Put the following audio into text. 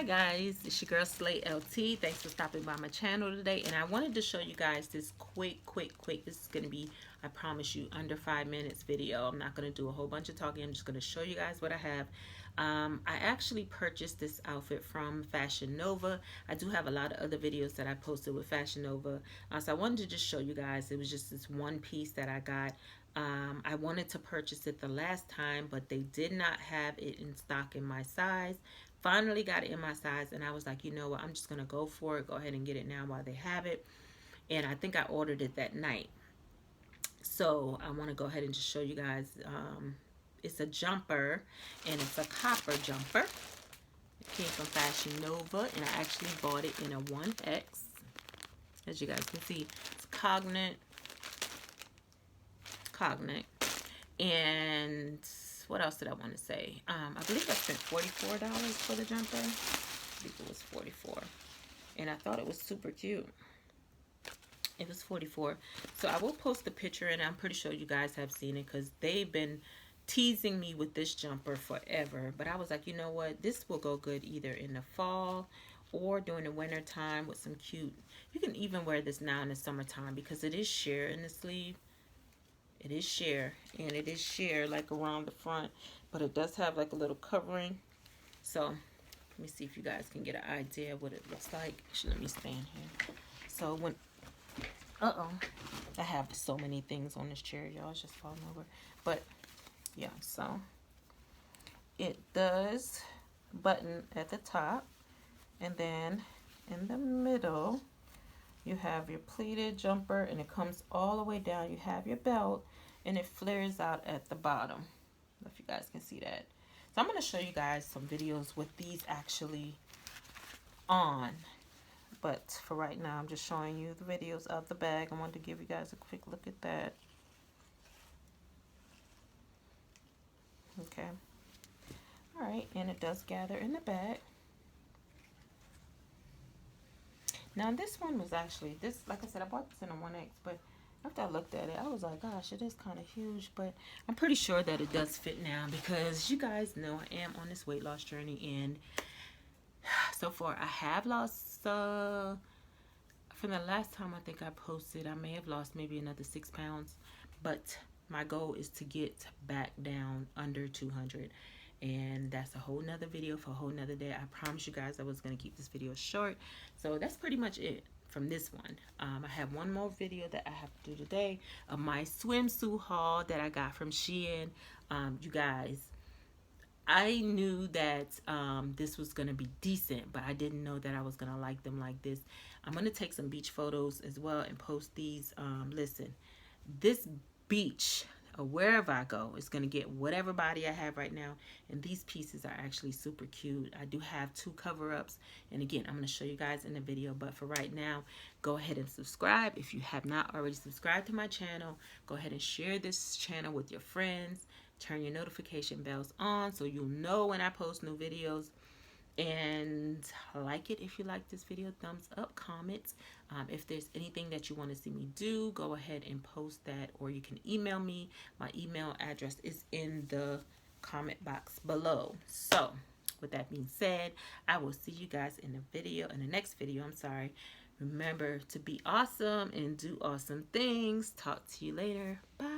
Hi guys, it's your girl Slay LT. Thanks for stopping by my channel today. And I wanted to show you guys this quick. This is going to be, I promise you, under 5 minutes video. I'm not going to do a whole bunch of talking. I'm just going to show you guys what I have. I actually purchased this outfit from Fashion Nova. I do have a lot of other videos that I posted with Fashion Nova. So I wanted to just show you guys. It was just this one piece that I got. I wanted to purchase it the last time, but they did not have it in stock in my size. Finally got it in my size, and I was like, you know what, I'm just gonna go for it. Go ahead and get it now while they have it. And I think I ordered it that night, so I want to go ahead and just show you guys. It's a jumper, and it's a copper jumper. It came from Fashion Nova, and I actually bought it in a 1X. As you guys can see, it's cognate, and what else did I want to say? I believe I spent $44 for the jumper. I believe it was $44, and I thought it was super cute. It was $44. So I will post the picture, and I'm pretty sure you guys have seen it because they've been teasing me with this jumper forever. But I was like, you know what? This will go good either in the fall or during the winter time with some cute. You can even wear this now in the summertime because it is sheer in the sleeve. It is sheer, and it is sheer like around the front, but it does have like a little covering. So let me see if you guys can get an idea of what it looks like. Actually, let me stand here. So when, I have so many things on this chair, y'all. It's just falling over. But yeah, so it does button at the top, and then in the middle you have your pleated jumper, and it comes all the way down. You have your belt, and it flares out at the bottom. If you guys can see that. So I'm going to show you guys some videos with these actually on. But for right now, I'm just showing you the videos of the bag. I wanted to give you guys a quick look at that. Okay. All right, and it does gather in the bag. Now this one was actually, like I said, I bought this in a 1X, but after I looked at it, I was like, gosh, it is kind of huge, but I'm pretty sure that it does fit now because you guys know I am on this weight loss journey, and so far I have lost, from the last time I think I posted, I may have lost maybe another 6 pounds, but my goal is to get back down under 200. And that's a whole nother video for a whole nother day. I promise you guys I was going to keep this video short. So that's pretty much it from this one. I have one more video that I have to do today of my swimsuit haul that I got from Shein. You guys, I knew that this was going to be decent, but I didn't know that I was going to like them like this. I'm going to take some beach photos as well and post these. Listen, this beach, or wherever I go, is going to get whatever body I have right now, and these pieces are actually super cute. I do have 2 cover-ups, and again, I'm going to show you guys in the video, but for right now, go ahead and subscribe. If you have not already subscribed to my channel, go ahead and share this channel with your friends. Turn your notification bells on so you'll know when I post new videos. And like it if you like this video. Thumbs up, comments. If there's anything that you want to see me do, go ahead and post that, or you can email me. My email address is in the comment box below. So with that being said, I will see you guys in the next video. I'm sorry. Remember to be awesome and do awesome things. Talk to you later. Bye.